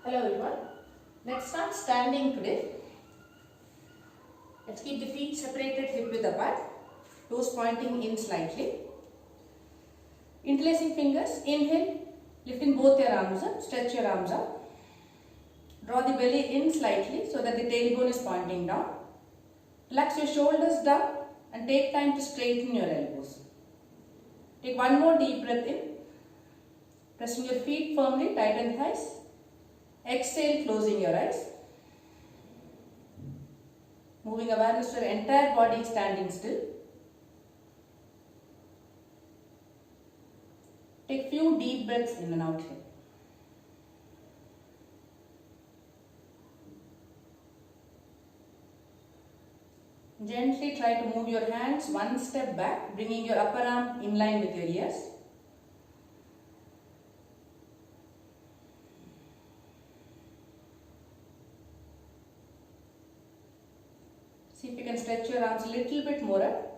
Hello everyone. Let's start standing today. Let's keep the feet separated hip width apart, toes pointing in slightly. Interlacing fingers, inhale, lifting both your arms up, stretch your arms up. Draw the belly in slightly so that the tailbone is pointing down. Relax your shoulders down and take time to straighten your elbows. Take one more deep breath in. Pressing your feet firmly, tighten thighs. Exhale, closing your eyes. Moving awareness to your entire body, standing still. Take few deep breaths in and out here. Gently try to move your hands one step back, bringing your upper arm in line with your ears. See if you can stretch your arms a little bit more up.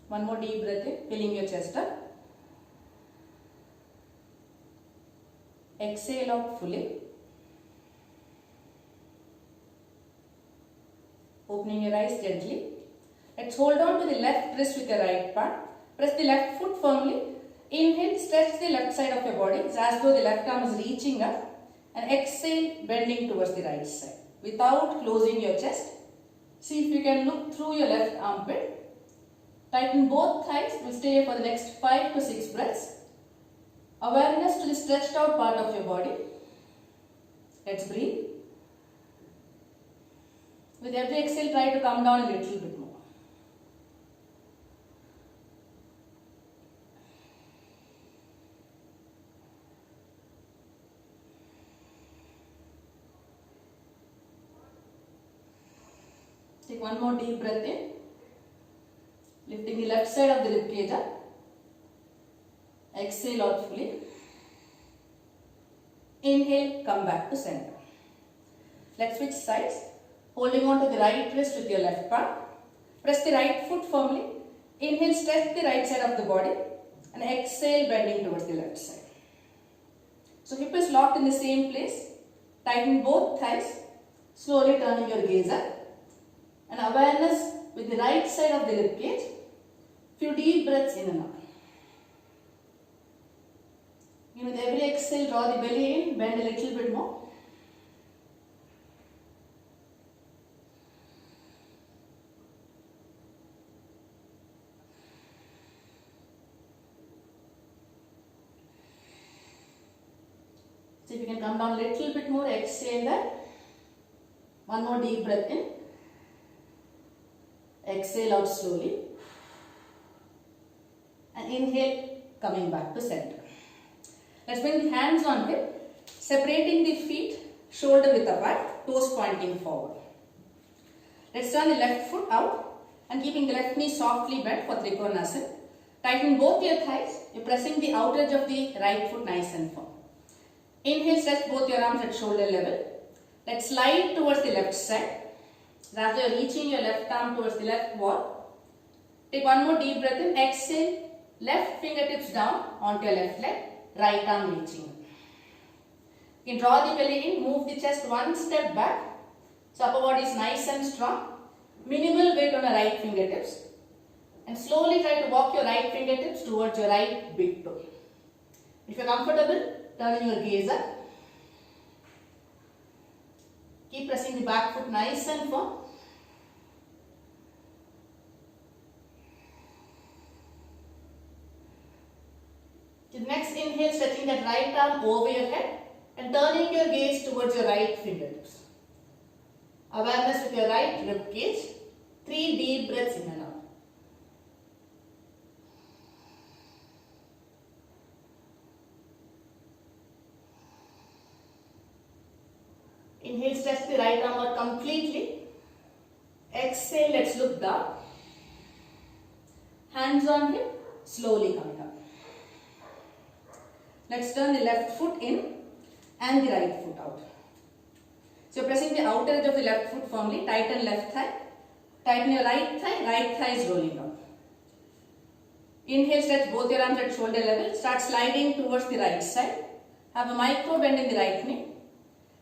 One more deep breath in, filling your chest up. Exhale out fully. Opening your eyes gently. Let's hold on to the left wrist with your right palm. Press the left foot firmly. Inhale, stretch the left side of your body as though the left arm is reaching up. And exhale, bending towards the right side. Without closing your chest, see if you can look through your left armpit. Tighten both thighs. We'll stay here for the next 5 to 6 breaths. Awareness to the stretched out part of your body. Let's breathe. With every exhale, try to come down a little bit more. Take one more deep breath in. Lifting the left side of the ribcage up. Exhale out fully. Inhale, come back to center. Let's switch sides. Holding on to the right wrist with your left palm. Press the right foot firmly. Inhale, stretch the right side of the body. And exhale, bending towards the left side. So hip is locked in the same place. Tighten both thighs. Slowly turning your gaze up. And awareness with the right side of the ribcage. Few deep breaths in and out. With every exhale, draw the belly in, bend a little bit more. See if you can come down a little bit more, exhale that. One more deep breath in. Exhale out slowly. And inhale, coming back to center. Let's bring the hands on hip, separating the feet, shoulder width apart, toes pointing forward. Let's turn the left foot out and keeping the left knee softly bent for Trikonasana. Tighten both your thighs. You're pressing the outer edge of the right foot nice and firm. Inhale, stretch both your arms at shoulder level. Let's slide towards the left side. As you're reaching your left arm towards the left wall. Take one more deep breath in. Exhale. Left fingertips down onto your left leg, right arm reaching. You can draw the belly in, move the chest one step back. So upper body is nice and strong. Minimal weight on the right fingertips. And slowly try to walk your right fingertips towards your right big toe. If you're comfortable, turn your gaze up. Keep pressing the back foot nice and firm. The next inhale, stretching that right arm over your head and turning your gaze towards your right fingertips. Awareness with your right rib cage. 3 deep breaths in and out. Inhale, stretch the right arm out completely. Exhale, let's look down. Hands on hip, slowly coming up. Let's turn the left foot in and the right foot out. So pressing the outer edge of the left foot firmly, tighten left thigh, tighten your right thigh is rolling up. Inhale, stretch both your arms at shoulder level, start sliding towards the right side. Have a micro bend in the right knee.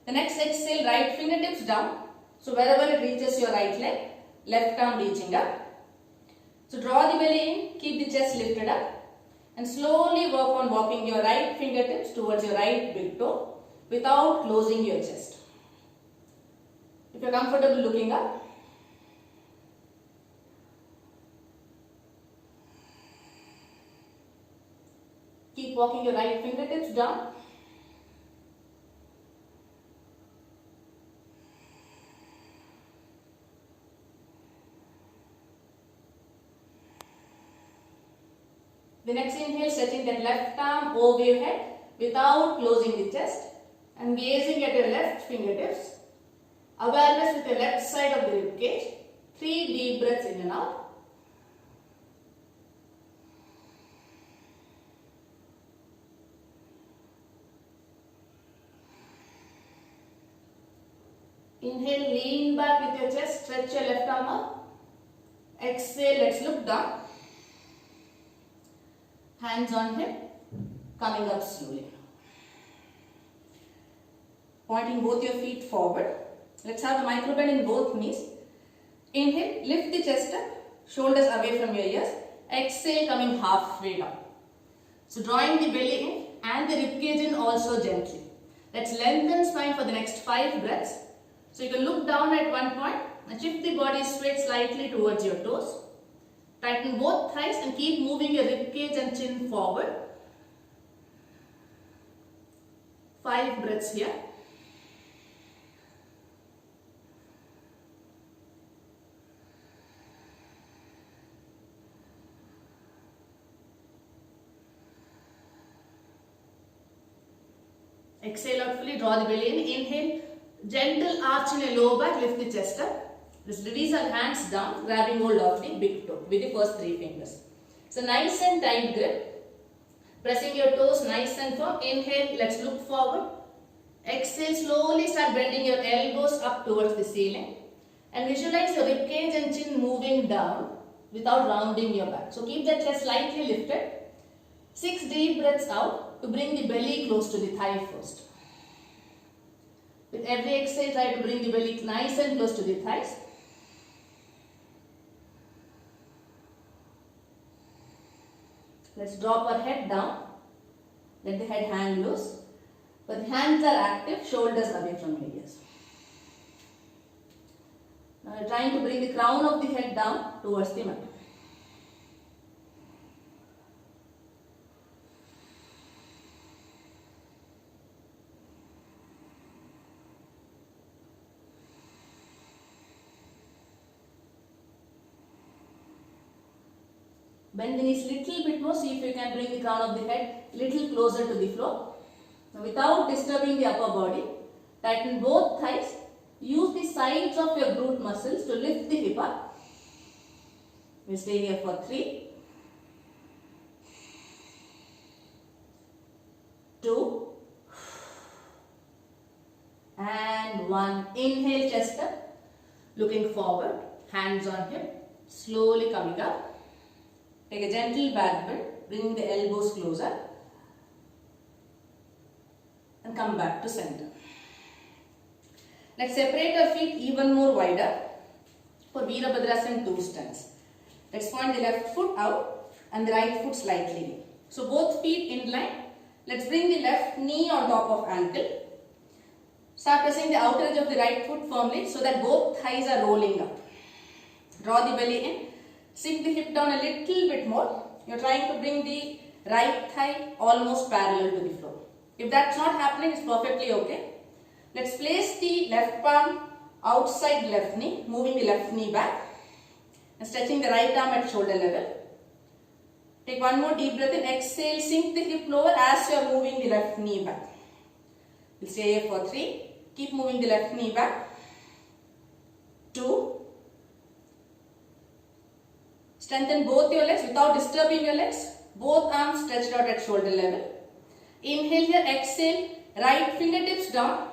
The next exhale, right fingertips down. So wherever it reaches your right leg, left arm reaching up. So draw the belly in, keep the chest lifted up and slowly work on walking your right fingertips towards your right big toe without closing your chest. If you are comfortable looking up, keep walking your right fingertips down. The next inhale, stretching that left arm over your head without closing the chest and gazing at your left fingertips. Awareness with your left side of the rib cage. 3 deep breaths in and out. Inhale, lean back with your chest, stretch your left arm up. Exhale, let's look down. Hands on hip, coming up slowly. Pointing both your feet forward. Let's have a micro bend in both knees. Inhale, lift the chest up, shoulders away from your ears. Exhale, coming halfway down. So drawing the belly in and the ribcage in also gently. Let's lengthen spine for the next 5 breaths. So you can look down at one point and shift the body straight slightly towards your toes. Tighten both thighs and keep moving your ribcage and chin forward. 5 breaths here. Exhale out fully, draw the belly in. Inhale, gentle arch in your lower back, lift the chest up. Just release our hands down, grabbing hold of the big toe with the first 3 fingers. So nice and tight grip. Pressing your toes nice and firm. Inhale, let's look forward. Exhale, slowly start bending your elbows up towards the ceiling. And visualize your ribcage and chin moving down without rounding your back. So keep the chest slightly lifted. 6 deep breaths out to bring the belly close to the thigh first. With every exhale, try to bring the belly nice and close to the thighs. Let's drop our head down. Let the head hang loose. But the hands are active, shoulders away from your ears. Now we are trying to bring the crown of the head down towards the mat. Bend the knees little bit more, see if you can bring the crown of the head little closer to the floor. Now without disturbing the upper body, tighten both thighs. Use the sides of your glute muscles to lift the hip up. We stay here for 3, 2, and 1. Inhale, chest up, looking forward, hands on hip, slowly coming up. Take a gentle back bend, bringing the elbows closer and come back to center. Let's separate our feet even more wider for Virabhadrasana 2 stance. Let's point the left foot out and the right foot slightly in. So both feet in line. Let's bring the left knee on top of ankle. Start pressing the outer edge of the right foot firmly so that both thighs are rolling up. Draw the belly in. Sink the hip down a little bit more. You're trying to bring the right thigh almost parallel to the floor. If that's not happening, it's perfectly okay. Let's place the left palm outside left knee, moving the left knee back and stretching the right arm at shoulder level. Take one more deep breath in. Exhale, sink the hip lower as you are moving the left knee back. We'll stay here for 3. Keep moving the left knee back. 2. Strengthen both your legs without disturbing your legs. Both arms stretched out at shoulder level. Inhale here, exhale, right fingertips down.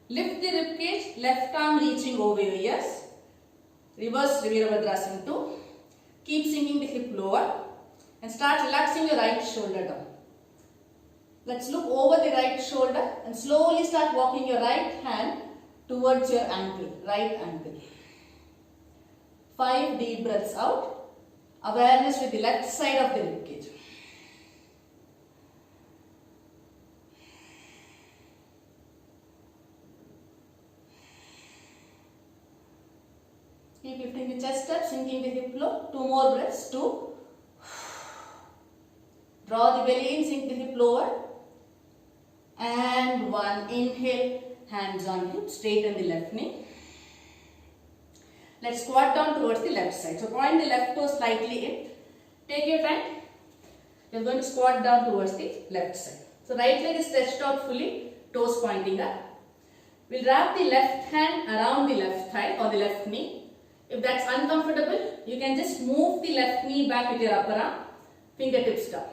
Lift the rib cage, left arm reaching over your ears. Reverse Virabhadrasana 2. Keep sinking the hip lower and start relaxing your right shoulder down. Let's look over the right shoulder and slowly start walking your right hand towards your ankle, right ankle. 5 deep breaths out. Awareness with the left side of the rib cage. Keep lifting the chest up, sinking the hip low. 2 more breaths. 2. Draw the belly in, sink the hip lower. And 1. Inhale, hands on hip, straighten the left knee. Let's squat down towards the left side. So point the left toe slightly in. Take your time. You're going to squat down towards the left side. So right leg is stretched out fully, toes pointing up. We'll wrap the left hand around the left thigh or the left knee. If that's uncomfortable, you can just move the left knee back with your upper arm, fingertips down.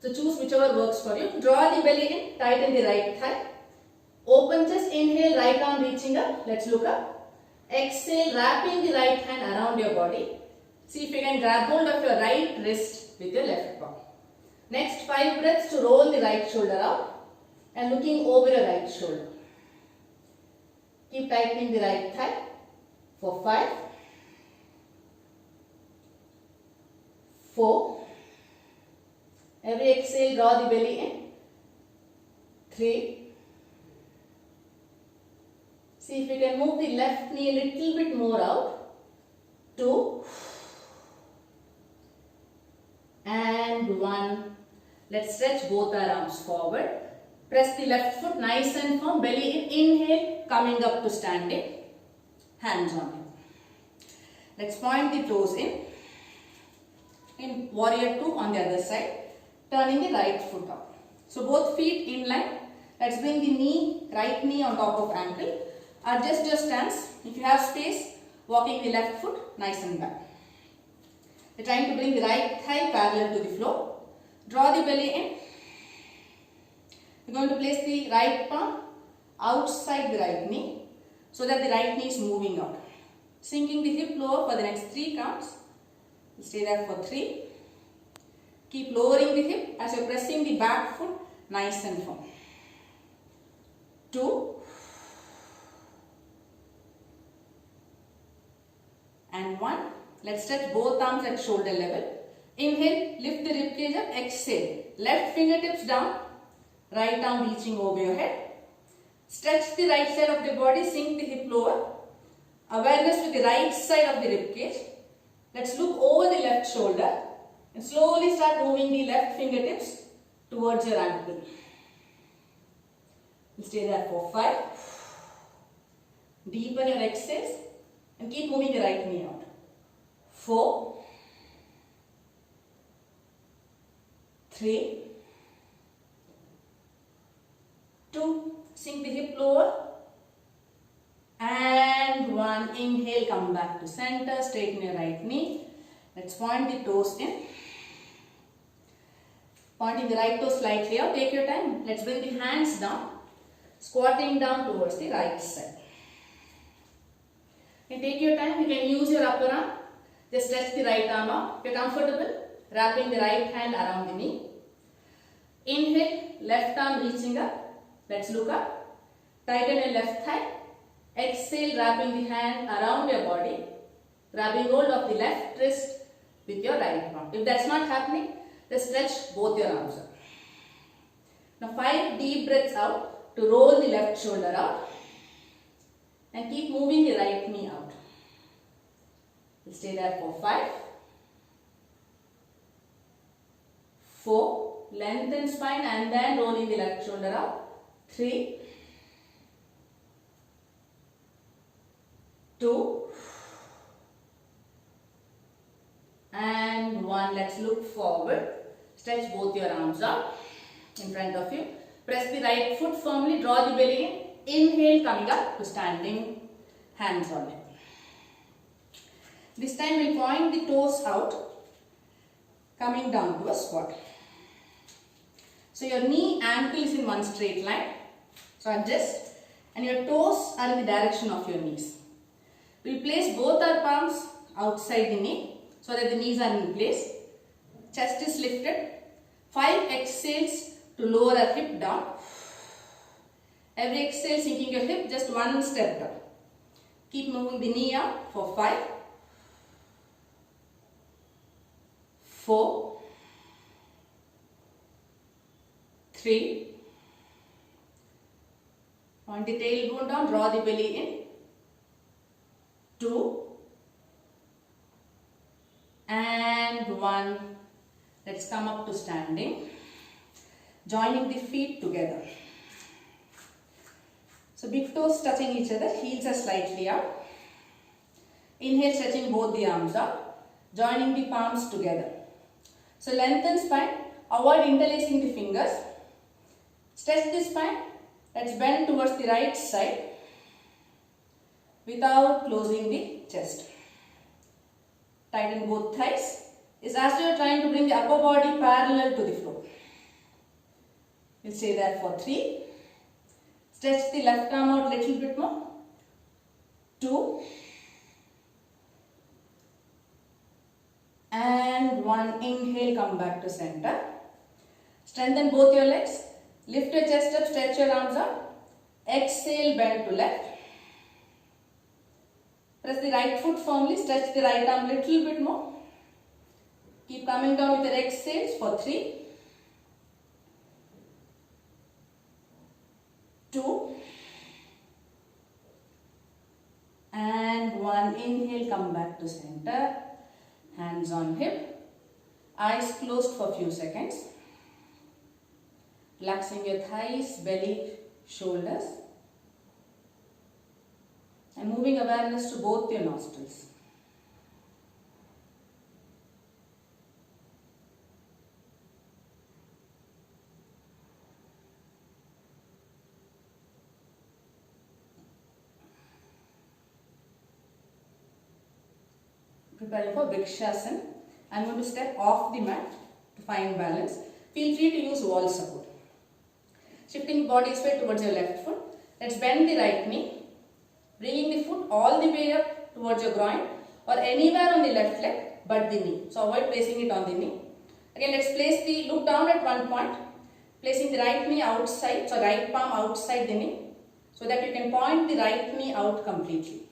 So choose whichever works for you. Draw the belly in, tighten the right thigh. Open chest, inhale, right arm reaching up. Let's look up. Exhale, wrapping the right hand around your body. See if you can grab hold of your right wrist with your left palm. Next 5 breaths to roll the right shoulder out and looking over your right shoulder. Keep tightening the right thigh for 5, 4. Every exhale, draw the belly in. 3. See if you can move the left knee a little bit more out. 2. And 1. Let's stretch both our arms forward. Press the left foot nice and firm. Belly in. Inhale, coming up to standing. Hands on hip. Let's point the toes in. In warrior 2 on the other side. Turning the right foot up. So both feet in line. Let's bring the knee, right knee on top of ankle. Adjust your stance. If you have space, walking the left foot nice and back. You're trying to bring the right thigh parallel to the floor. Draw the belly in. You're going to place the right palm outside the right knee so that the right knee is moving out. Sinking the hip lower for the next 3 counts. Stay there for 3. Keep lowering the hip as you're pressing the back foot nice and firm. 2. And 1. Let's stretch both arms at shoulder level. Inhale, lift the rib cage up. Exhale, left fingertips down. Right arm reaching over your head. Stretch the right side of the body, sink the hip lower. Awareness with the right side of the rib cage. Let's look over the left shoulder and slowly start moving the left fingertips towards your ankle. Stay there for 5. Deepen your exhales and keep moving the right knee out. 4, 3, 2, sink the hip lower, and 1. Inhale, come back to center, straighten your right knee. Let's point the toes in. Pointing the right toe slightly out, take your time. Let's bring the hands down, squatting down towards the right side. And take your time, you can use your upper arm. Just stretch the right arm out. If you're comfortable, wrapping the right hand around the knee. Inhale, left arm reaching up. Let's look up. Tighten your left thigh. Exhale, wrapping the hand around your body. Grabbing hold of the left wrist with your right palm. If that's not happening, just stretch both your arms up. Now 5 deep breaths out to roll the left shoulder out. And keep moving the right knee out. Stay there for 5, 4, lengthen spine and then rolling the left shoulder out. 3, 2, and 1. Let's look forward. Stretch both your arms out in front of you. Press the right foot firmly, draw the belly in. Inhale, coming up to standing, hands on hip. This time we'll point the toes out, coming down to a squat. So your knee, ankle is in one straight line. So adjust. and your toes are in the direction of your knees. We'll place both our palms outside the knee so that the knees are in place. Chest is lifted. 5 exhales to lower our hip down. Every exhale sinking your hip just one step down. Keep moving the knee up for 5, 4, 3. Point the tailbone down, draw the belly in. 2 and 1. Let's come up to standing. Joining the feet together. So big toes touching each other, heels are slightly up. Inhale, stretching both the arms up. Joining the palms together. So lengthen spine, avoid interlacing the fingers. Stretch the spine. Let's bend towards the right side without closing the chest. Tighten both thighs. It's as if you are trying to bring the upper body parallel to the floor. We'll stay there for 3. Stretch the left arm out a little bit more. 2 and 1. Inhale, come back to center. Strengthen both your legs. Lift your chest up, stretch your arms up. Exhale, bend to left. Press the right foot firmly, stretch the right arm a little bit more. Keep coming down with your exhales for 3, 2 and 1. Inhale, come back to center. Hands on hip. Eyes closed for a few seconds. Relaxing your thighs, belly, shoulders. And moving awareness to both your nostrils. Preparing for Vrikshasana. I am going to step off the mat to find balance. Feel free to use wall support. Shifting body's weight towards your left foot. Let's bend the right knee. Bringing the foot all the way up towards your groin or anywhere on the left leg but the knee. So avoid placing it on the knee. Again, let's place the, look down at one point. Placing the right knee outside, so right palm outside the knee. So that you can point the right knee out completely.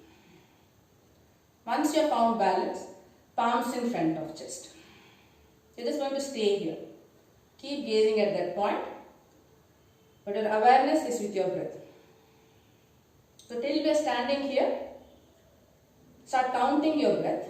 Once you have found balance, palms in front of chest. You're just going to stay here. Keep gazing at that point. But your awareness is with your breath. So till we are standing here, start counting your breath.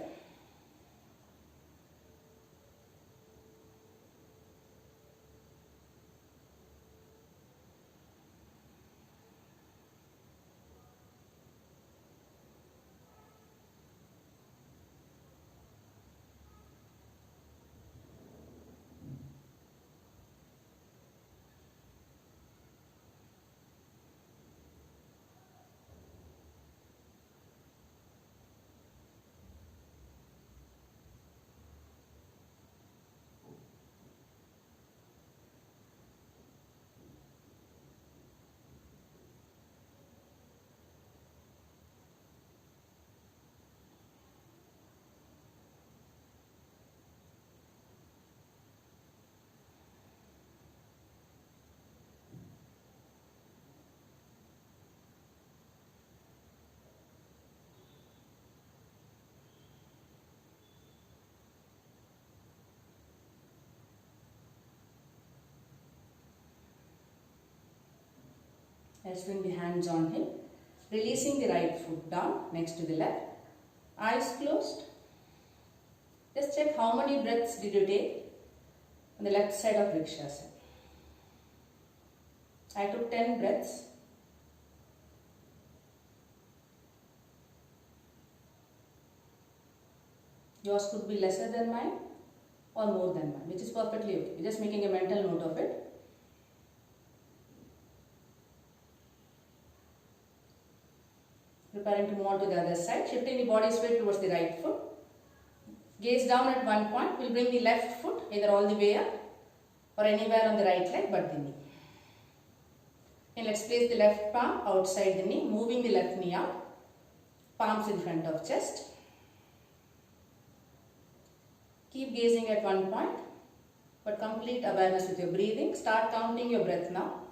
Let's bring the hands on hip. Releasing the right foot down next to the left. Eyes closed. Just check how many breaths did you take on the left side of Vrikshasana. I took 10 breaths. Yours could be lesser than mine or more than mine, which is perfectly okay. You're just making a mental note of it. Preparing to move on to the other side, shifting the body's weight towards the right foot. Gaze down at one point. We'll bring the left foot either all the way up or anywhere on the right leg but the knee. And let's place the left palm outside the knee, moving the left knee out, palms in front of chest. Keep gazing at one point, but complete awareness with your breathing. Start counting your breath now.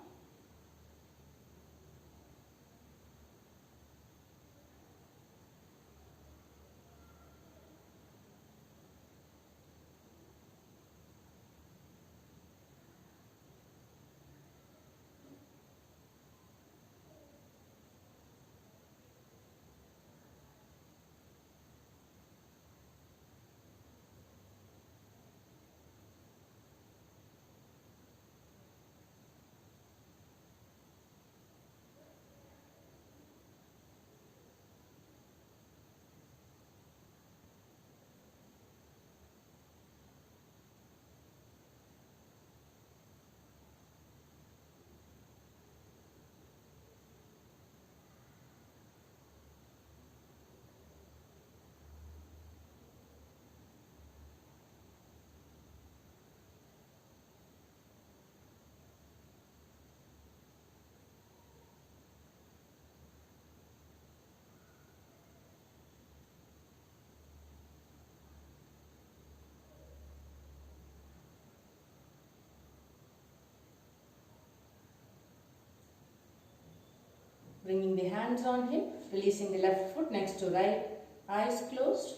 Bringing the hands on hip, releasing the left foot next to right, eyes closed.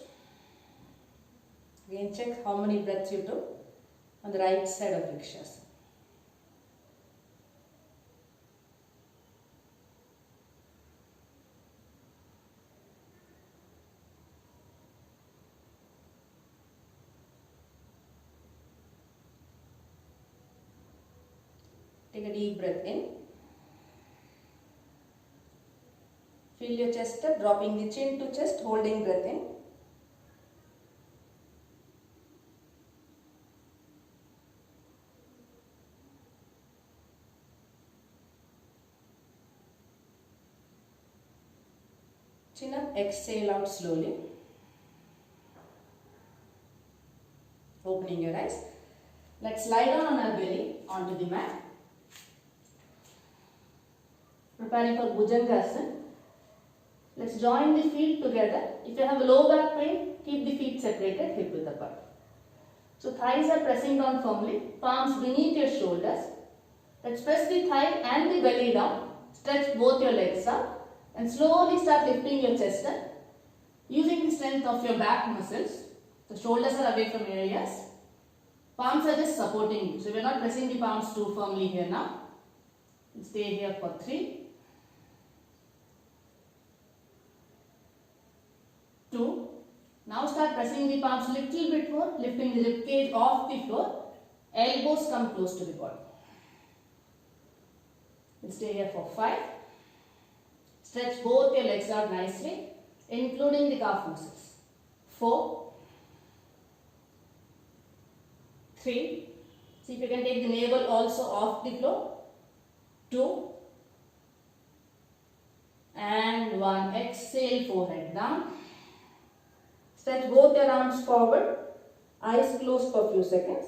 Again check how many breaths you took on the right side of Vrikshasana. Take a deep breath in. Feel your chest up, dropping the chin to chest, holding breath in. Chin up, exhale out slowly. Opening your eyes. Let's lie down on our belly onto the mat. Preparing for Bhujangasana. Let's join the feet together. If you have low back pain, keep the feet separated, hip width apart. So thighs are pressing down firmly, palms beneath your shoulders. Let's press the thigh and the belly down. Stretch both your legs up and slowly start lifting your chest up. Using the strength of your back muscles. The shoulders are away from your ears. Palms are just supporting you. So we are not pressing the palms too firmly here now. Stay here for 3, 2. Now start pressing the palms a little bit more, lifting the rib cage off the floor. Elbows come close to the body. We'll stay here for 5. Stretch both your legs out nicely, including the calf muscles. 4, 3. See if you can take the navel also off the floor. 2 and 1. Exhale, forehead down. Stretch both your arms forward, eyes closed for a few seconds.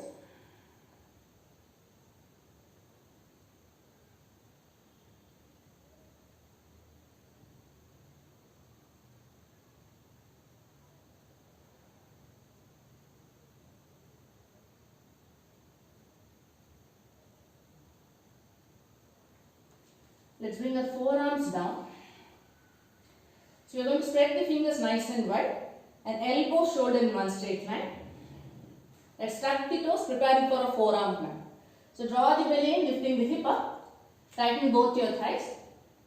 Let's bring our forearms down. So we are going to spread the fingers nice and wide and elbow shoulder in one straight line. Let's tuck the toes, preparing for a forearm plant. So draw the belly in, lifting the hip up, tighten both your thighs,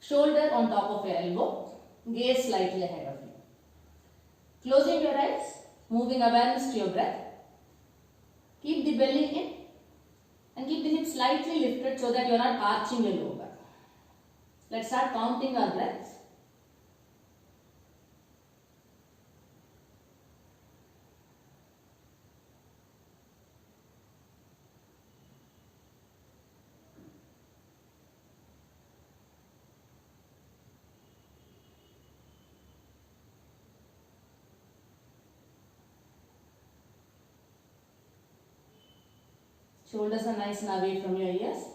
shoulder on top of your elbow, gaze slightly ahead of you. Closing your eyes, moving awareness to your breath. Keep the belly in and keep the hips slightly lifted so that you are not arching your lower back. Let's start counting our breaths. Shoulders are nice and away from your ears.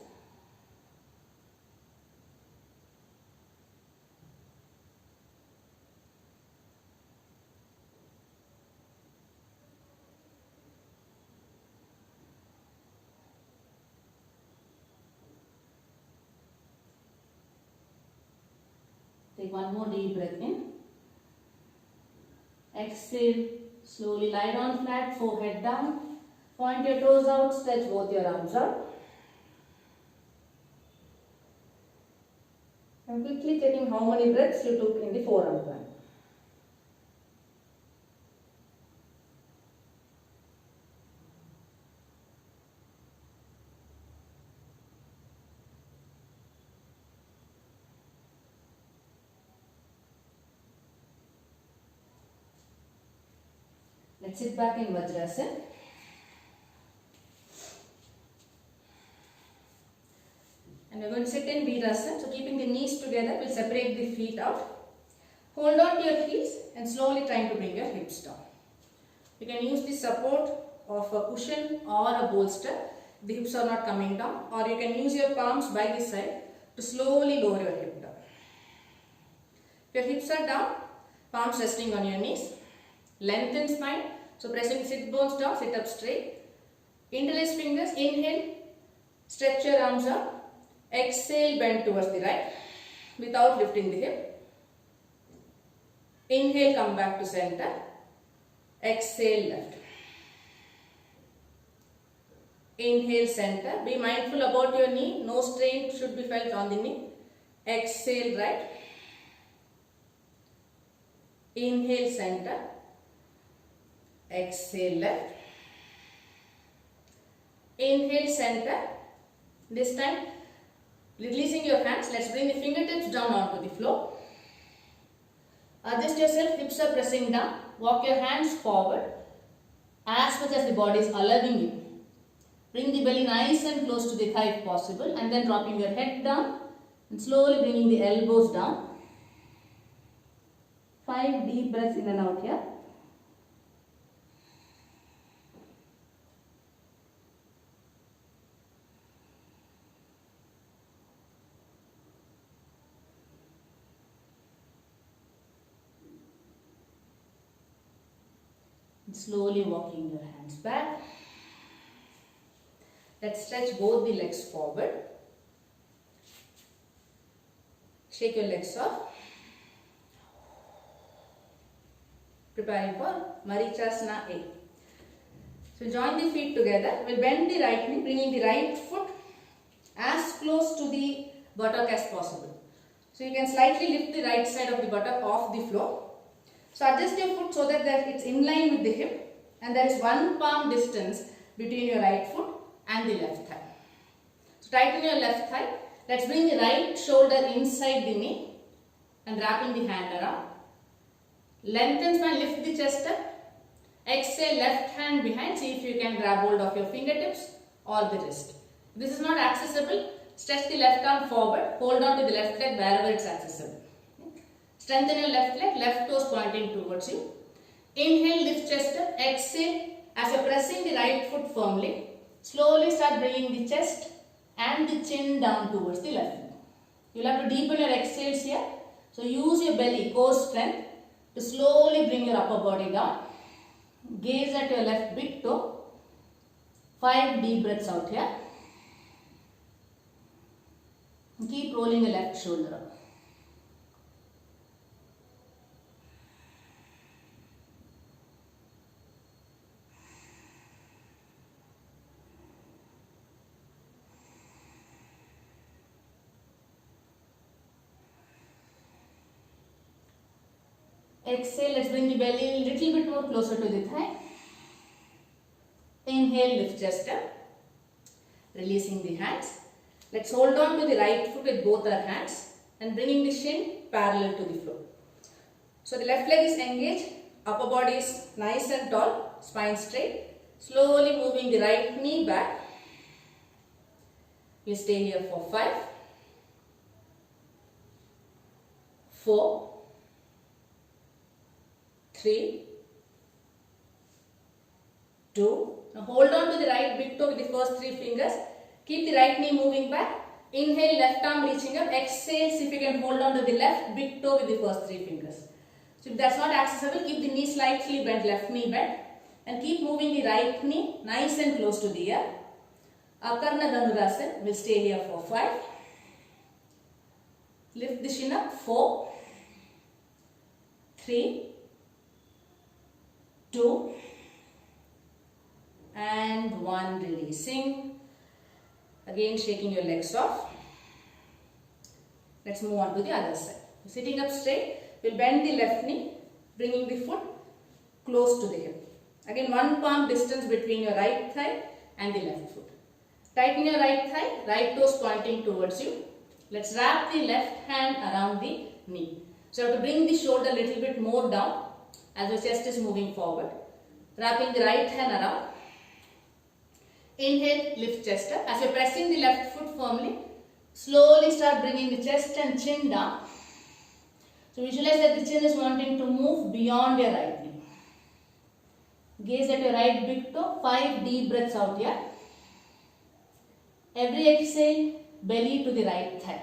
Take one more deep breath in. Exhale, slowly lie down flat, forehead down. Point your toes out, stretch both your arms out. And quickly checking how many breaths you took in the forearm plank. Let's sit back in Vajrasana. And we're going to sit in Virasana. So keeping the knees together, we'll separate the feet out. Hold on to your heels and slowly trying to bring your hips down. You can use the support of a cushion or a bolster. The hips are not coming down. Or you can use your palms by the side to slowly lower your hip down. If your hips are down, palms resting on your knees. Lengthen spine. So pressing the sit bones down, sit up straight. Interlace fingers, inhale, stretch your arms up. Exhale, bend towards the right without lifting the hip. Inhale, come back to center. Exhale, left. Inhale, center. Be mindful about your knee. No strain should be felt on the knee. Exhale, right. Inhale, center. Exhale, left. Inhale, center. This time, releasing your hands. Let's bring the fingertips down onto the floor. Adjust yourself, hips are pressing down. Walk your hands forward as much as the body is allowing you. Bring the belly nice and close to the thigh if possible, and then dropping your head down and slowly bringing the elbows down. 5 deep breaths in and out here. Slowly walking your hands back. Let's stretch both the legs forward. Shake your legs off. Preparing for Marichasana A. So join the feet together. We'll bend the right knee, bringing the right foot as close to the buttock as possible. So you can slightly lift the right side of the buttock off the floor. So adjust your foot so that it's in line with the hip, and there is 1 palm distance between your right foot and the left thigh. So tighten your left thigh. Let's bring the right shoulder inside the knee and wrapping the hand around. Lengthen spine, lift the chest up. Exhale, left hand behind. See if you can grab hold of your fingertips or the wrist. If this is not accessible, stretch the left arm forward. Hold on to the left leg wherever it's accessible. Strengthen your left leg, left toes pointing towards you. Inhale, lift chest up. Exhale, as you're pressing the right foot firmly, slowly start bringing the chest and the chin down towards the left leg. You'll have to deepen your exhales here. So use your belly, core strength to slowly bring your upper body down. Gaze at your left big toe. 5 deep breaths out here. And keep rolling your left shoulder up. Exhale, let's bring the belly a little bit more closer to the thigh. Inhale, lift chest up. Releasing the hands. Let's hold on to the right foot with both our hands and bringing the shin parallel to the floor. So the left leg is engaged, upper body is nice and tall, spine straight. Slowly moving the right knee back. You stay here for 5, 4, 3, 2. Now hold on to the right big toe with the first 3 fingers. Keep the right knee moving back. Inhale, left arm reaching up. Exhale, see if you can hold on to the left big toe with the first 3 fingers. So if that's not accessible, keep the knee slightly bent, left knee bent. And keep moving the right knee nice and close to the ear. Akarna Dhanurasana. We'll stay here for 5. Lift the shin up. 4, 3, 2, and 1, releasing. Again shaking your legs off. Let's move on to the other side. Sitting up straight, we'll bend the left knee, bringing the foot close to the hip. Again, one palm distance between your right thigh and the left foot. Tighten your right thigh, right toes pointing towards you. Let's wrap the left hand around the knee. So you have to bring the shoulder a little bit more down as your chest is moving forward. Wrapping the right hand around. Inhale, lift chest up. As you're pressing the left foot firmly, slowly start bringing the chest and chin down. So visualize that the chin is wanting to move beyond your right knee. Gaze at your right big toe. 5 deep breaths out here. Every exhale, belly to the right thigh.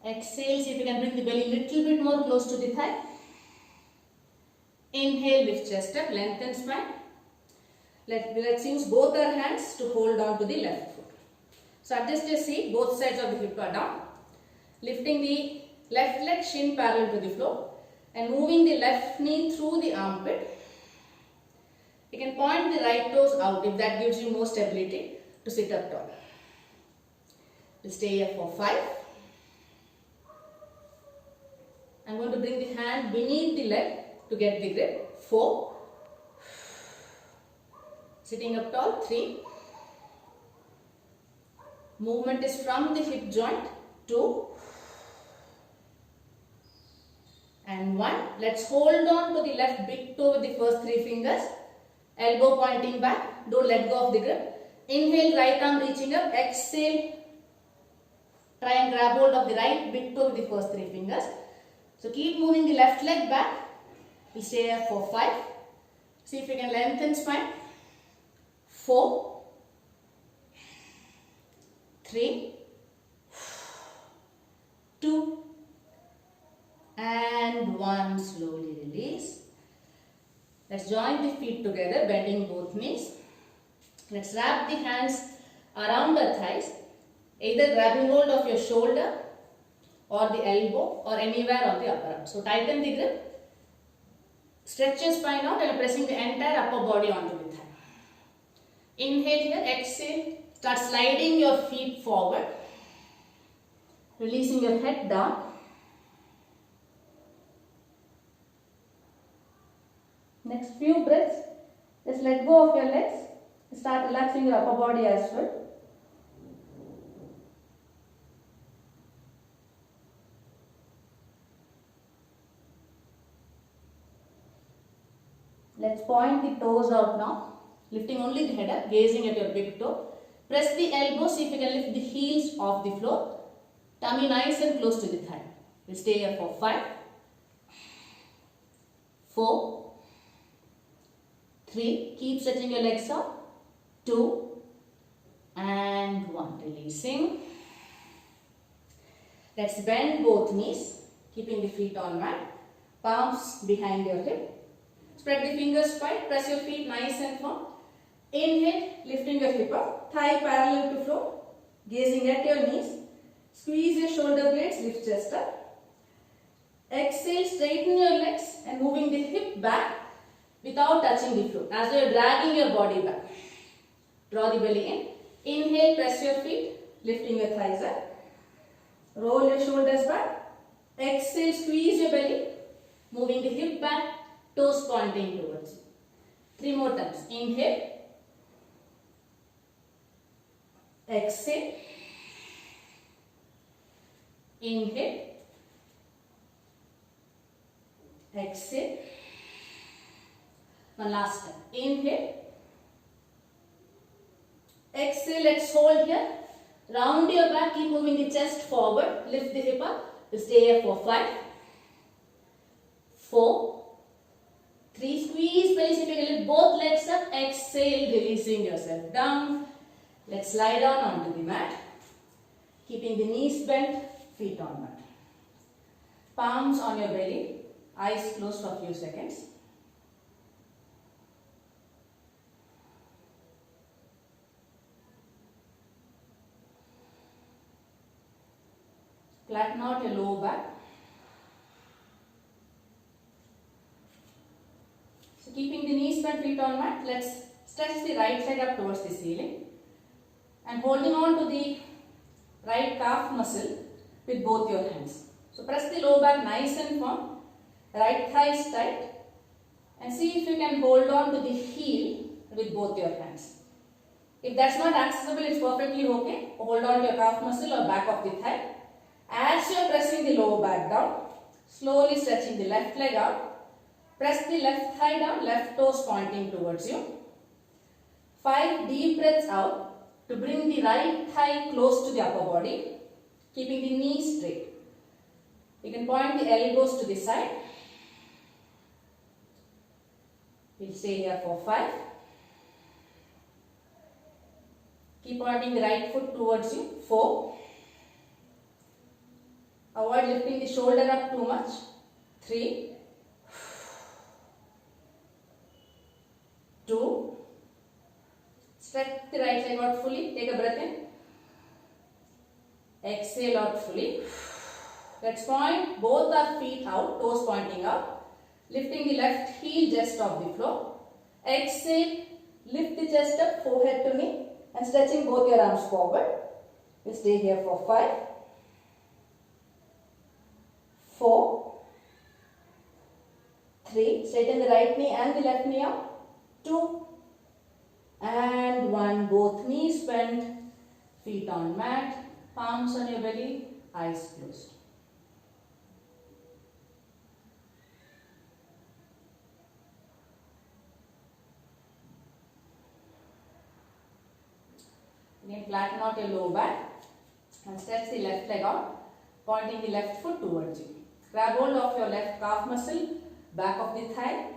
Exhale, see if you can bring the belly a little bit more close to the thigh. Inhale, lift chest up, lengthen spine. Let's use both our hands to hold on to the left foot. So adjust your seat, both sides of the hip are down. Lifting the left leg, shin parallel to the floor. And moving the left knee through the armpit. You can point the right toes out if that gives you more stability to sit up tall. We'll stay here for 5. I'm going to bring the hand beneath the leg to get the grip. 4. Sitting up tall. 3. Movement is from the hip joint. 2. And 1. Let's hold on to the left big toe with the first 3 fingers. Elbow pointing back. Don't let go of the grip. Inhale, right arm reaching up. Exhale. Try and grab hold of the right big toe with the first 3 fingers. So keep moving the left leg back. We'll stay here for 5. See if you can lengthen spine. 4, 3, 2, and 1. Slowly release. Let's join the feet together, bending both knees. Let's wrap the hands around the thighs, either grabbing hold of your shoulder or the elbow or anywhere on the upper arm. So tighten the grip, stretch your spine out and pressing the entire upper body onto the thigh. Inhale here, exhale, start sliding your feet forward, releasing your head down. Next few breaths, just let go of your legs, start relaxing your upper body as well. Let's point the toes out now, lifting only the head up, gazing at your big toe. Press the elbows, see if you can lift the heels off the floor. Tummy nice and close to the thigh. We'll stay here for 5, 4, 3. Keep stretching your legs out. 2, and 1. Releasing. Let's bend both knees, keeping the feet on mat. Palms behind your hip. Spread the fingers wide, press your feet nice and firm. Inhale, lifting your hip up, thigh parallel to floor, gazing at your knees. Squeeze your shoulder blades, lift chest up. Exhale, straighten your legs and moving the hip back without touching the floor. As you are dragging your body back. Draw the belly in. Inhale, press your feet, lifting your thighs up. Roll your shoulders back. Exhale, squeeze your belly, moving the hip back. Toes pointing towards you. 3 more times. Inhale. Exhale. Inhale. Exhale. One last time. Inhale. Exhale. Let's hold here. Round your back. Keep moving the chest forward. Lift the hip up. We'll stay here for 5, 4, 3. Squeeze belly, if you can lift both legs up. Exhale, releasing yourself down. Let's lie down onto the mat. Keeping the knees bent, feet on mat. Palms on your belly, eyes closed for a few seconds. Flatten out your lower back. So keeping the knees bent, feet on mat, let's stretch the right side up towards the ceiling and holding on to the right calf muscle with both your hands. So press the lower back nice and firm, right thighs tight, and see if you can hold on to the heel with both your hands. If that's not accessible, it's perfectly okay. Hold on to your calf muscle or back of the thigh. As you are pressing the lower back down, slowly stretching the left leg out. Press the left thigh down, left toes pointing towards you. 5 deep breaths out to bring the right thigh close to the upper body, keeping the knees straight. You can point the elbows to the side. We'll stay here for 5. Keep pointing the right foot towards you. 4. Avoid lifting the shoulder up too much. 3. 2. Stretch the right leg out fully. Take a breath in. Exhale out fully. Let's point both our feet out, toes pointing up. Lifting the left heel just off the floor. Exhale, lift the chest up, forehead to knee, and stretching both your arms forward. We'll stay here for 5. 4. 3. Straighten the right knee and the left knee out. 2. And 1. Both knees bent, feet on mat, palms on your belly, eyes closed. Again, flatten out your lower back and stretch the left leg out, pointing the left foot towards you. Grab hold of your left calf muscle, back of the thigh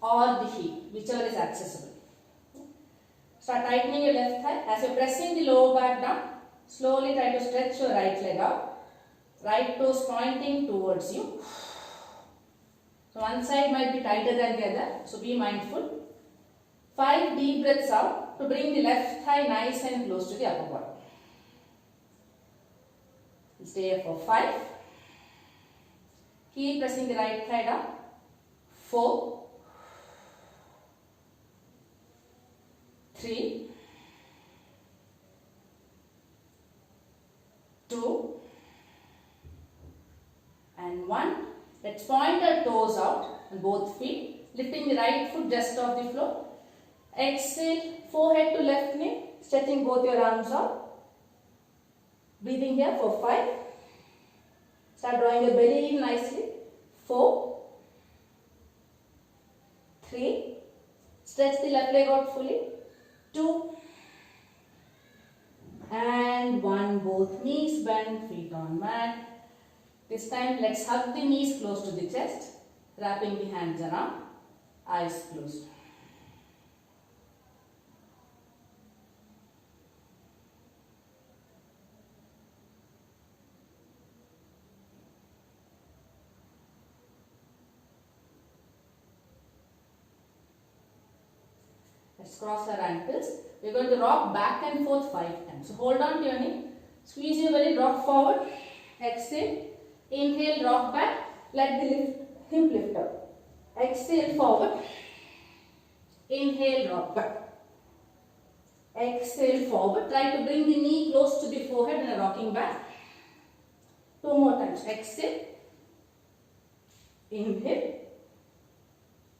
or the heel, whichever is accessible. Start tightening your left thigh. As you're pressing the lower back down, slowly try to stretch your right leg out. Right toes pointing towards you. So one side might be tighter than the other, so be mindful. 5 deep breaths out to bring the left thigh nice and close to the upper body. Stay here for 5. Keep pressing the right thigh down. 4. 3. 2. And 1. Let's point our toes out on both feet, lifting the right foot just off the floor. Exhale, forehead to left knee, stretching both your arms out. Breathing here for 5. Start drawing your belly in nicely. 4. 3. Stretch the left leg out fully. 2. And 1. Both knees bent, feet on mat. This time let's hug the knees close to the chest, wrapping the hands around, eyes closed. Let's cross our ankles. We're going to rock back and forth 5 times. So hold on to your knee. Squeeze your belly, rock forward. Exhale. Inhale, rock back. Let the hip lift up. Exhale, forward. Inhale, rock back. Exhale, forward. Try to bring the knee close to the forehead and rocking back. 2 more times. Exhale. Inhale.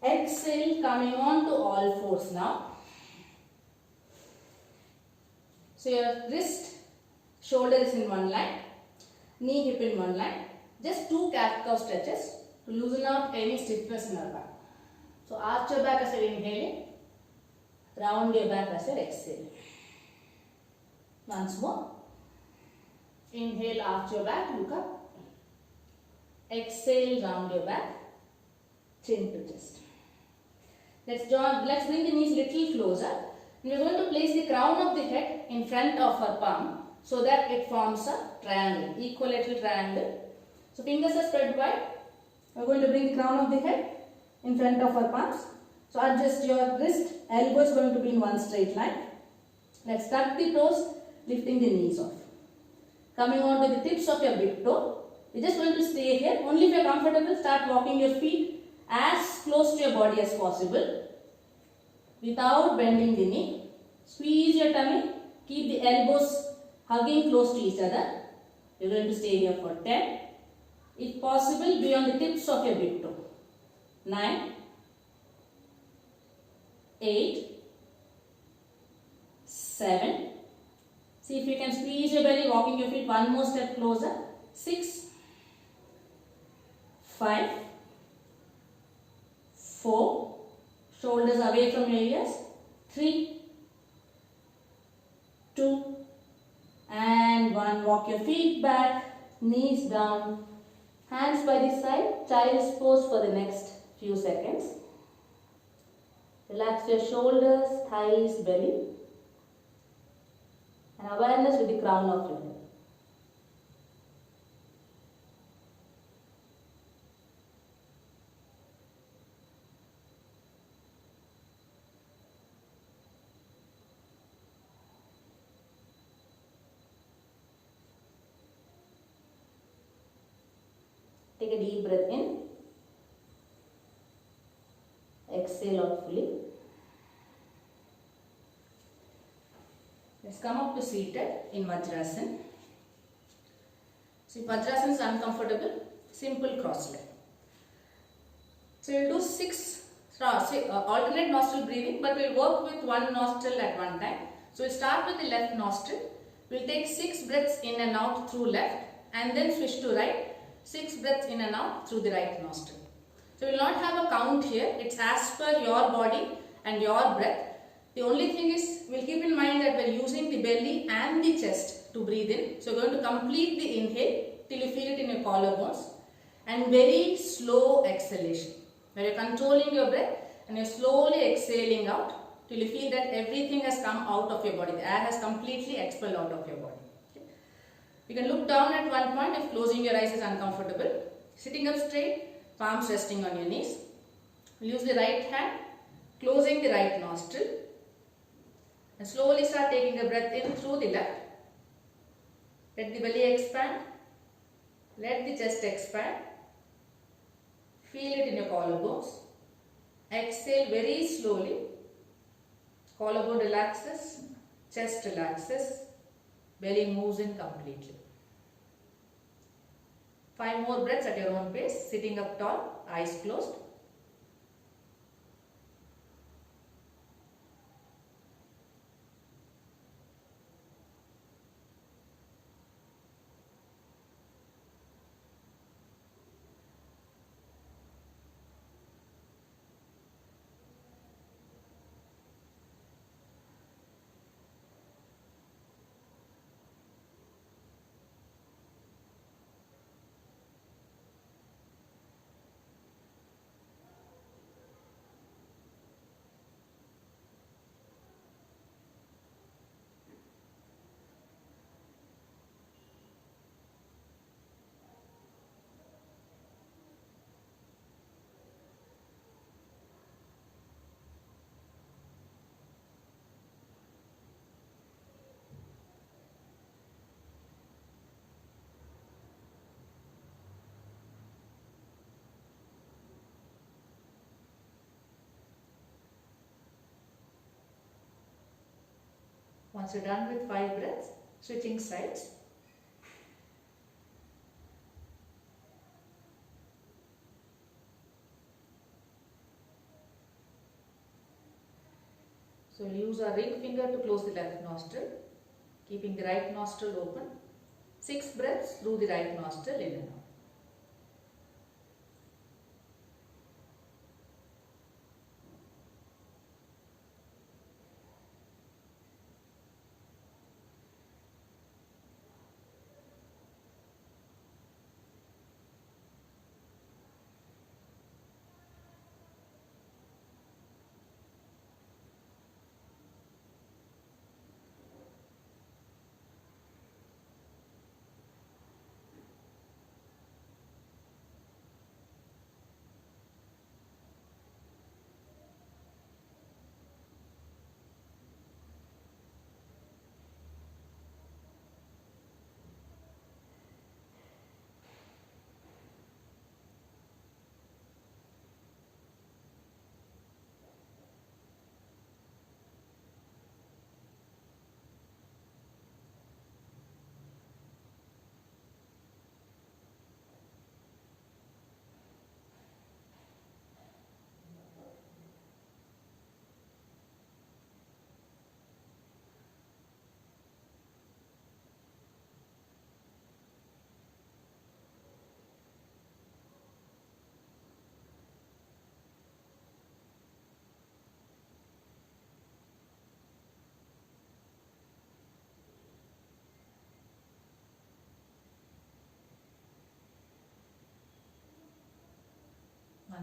Exhale, coming on to all fours now. So your wrist, shoulder is in one line, knee, hip in one line. Just 2 cat cow stretches to loosen out any stiffness in our back. So arch your back as you're inhaling, round your back as you're exhaling. Once more. Inhale, arch your back, look up. Exhale, round your back, chin to chest. Let's bring the knees little closer. We are going to place the crown of the head in front of our palm so that it forms a triangle, equilateral triangle. So fingers are spread wide. We are going to bring the crown of the head in front of our palms. So adjust your wrist, elbow is going to be in one straight line. Let's tuck the toes, lifting the knees off. Coming on to the tips of your big toe. You're just going to stay here. Only if you're comfortable, start walking your feet as close to your body as possible without bending the knee. Squeeze your tummy. Keep the elbows hugging close to each other. You're going to stay here for 10. If possible, be on the tips of your big toe. 9, 8, 7. See if you can squeeze your belly, walking your feet one more step closer. 6, 5, 4. Shoulders away from your ears. 3, 2, and 1. Walk your feet back, knees down, hands by the side, child's pose for the next few seconds. Relax your shoulders, thighs, belly, and awareness with the crown of your head. Take a deep breath in. Exhale out fully. Let's come up to seated in Vajrasana. So if Vajrasana is uncomfortable, simple cross leg. So we'll do 6 alternate nostril breathing, but we'll work with one nostril at one time. So we'll start with the left nostril. We'll take 6 breaths in and out through left and then switch to right. 6 breaths in and out through the right nostril. So we will not have a count here. It's as per your body and your breath. The only thing is, we'll keep in mind that we're using the belly and the chest to breathe in. So we're going to complete the inhale till you feel it in your collarbones. And very slow exhalation, where you're controlling your breath and you're slowly exhaling out till you feel that everything has come out of your body. The air has completely expelled out of your body. You can look down at one point if closing your eyes is uncomfortable. Sitting up straight, palms resting on your knees. Use the right hand, closing the right nostril. And slowly start taking a breath in through the left. Let the belly expand. Let the chest expand. Feel it in your collarbones. Exhale very slowly. Collarbone relaxes, chest relaxes. Belly moves in completely. 5 more breaths at your own pace, sitting up tall, eyes closed. Once you're done with 5 breaths, switching sides. So we'll use our ring finger to close the left nostril, keeping the right nostril open. 6 breaths through the right nostril in and out.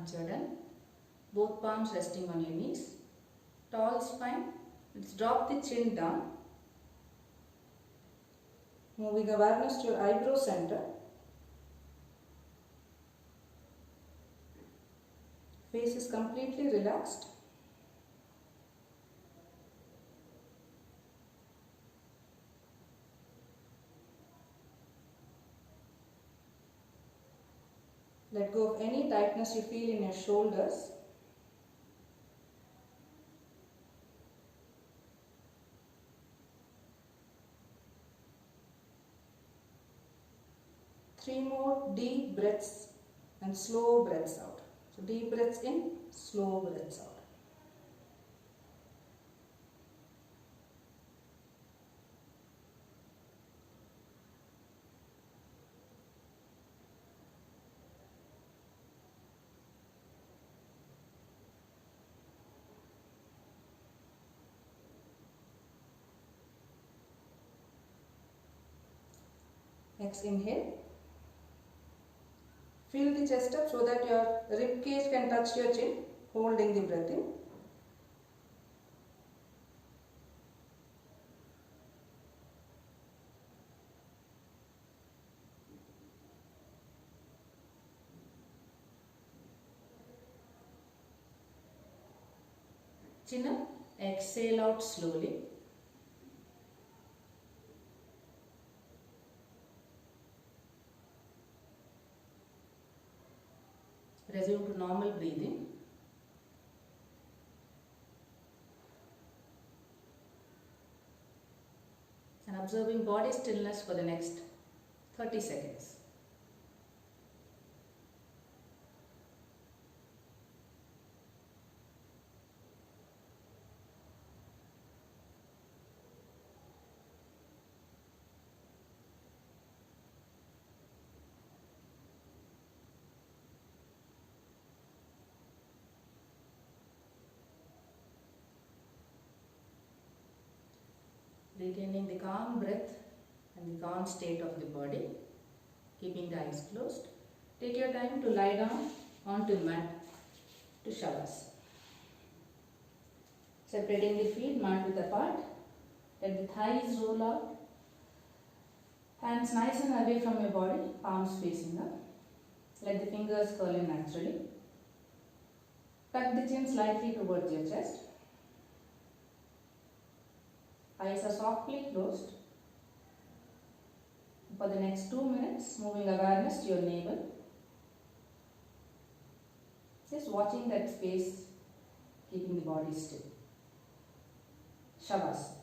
Once you're done, both palms resting on your knees, tall spine. Let's drop the chin down. Moving awareness to your eyebrow center. Face is completely relaxed. Let go of any tightness you feel in your shoulders. Three more deep breaths and slow breaths out. So deep breaths in, slow breaths out. Next, inhale. Fill the chest up so that your rib cage can touch your chin, holding the breath in. Chin up, exhale out slowly. Resume to normal breathing. And observing body stillness for the next 30 seconds. Retaining the calm breath and the calm state of the body, keeping the eyes closed. Take your time to lie down onto the mat to Shavasana. Separating the feet, mat width apart. Let the thighs roll out. Hands nice and away from your body, palms facing up. Let the fingers curl in naturally. Tuck the chin slightly towards your chest. Eyes are softly closed. For the next 2 minutes, moving awareness to your navel. Just watching that space, keeping the body still. Shavasana.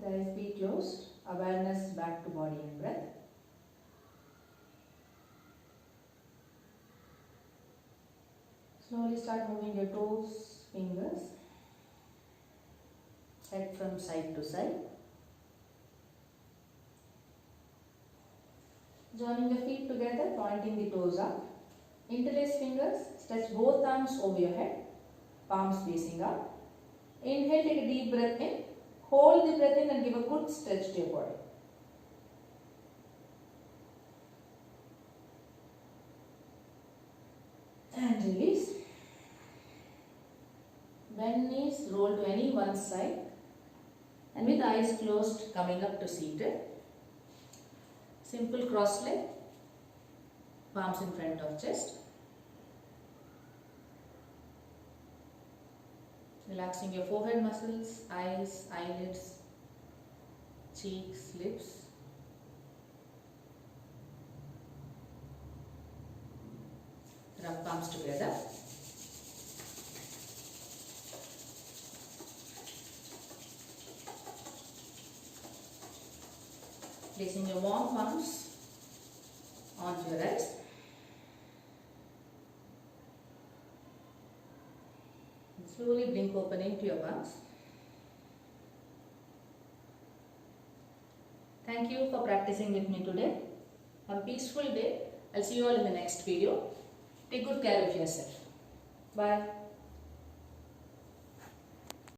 eyes be closed. Awareness back to body and breath. Slowly start moving your toes, fingers, head from side to side. Joining the feet together, pointing the toes up. Interlace fingers, stretch both arms over your head, palms facing up. Inhale, take a deep breath in. Hold the breath in and give a good stretch to your body. And release. Bend knees, roll to any one side. And with eyes closed, coming up to seated. Simple cross leg. Palms in front of chest. Relaxing your forehead muscles, eyes, eyelids, cheeks, lips. Rub palms together. Placing your warm palms onto your eyes. Slowly blink open into your palms. Thank you for practicing with me today. Have a peaceful day. I'll see you all in the next video. Take good care of yourself. Bye.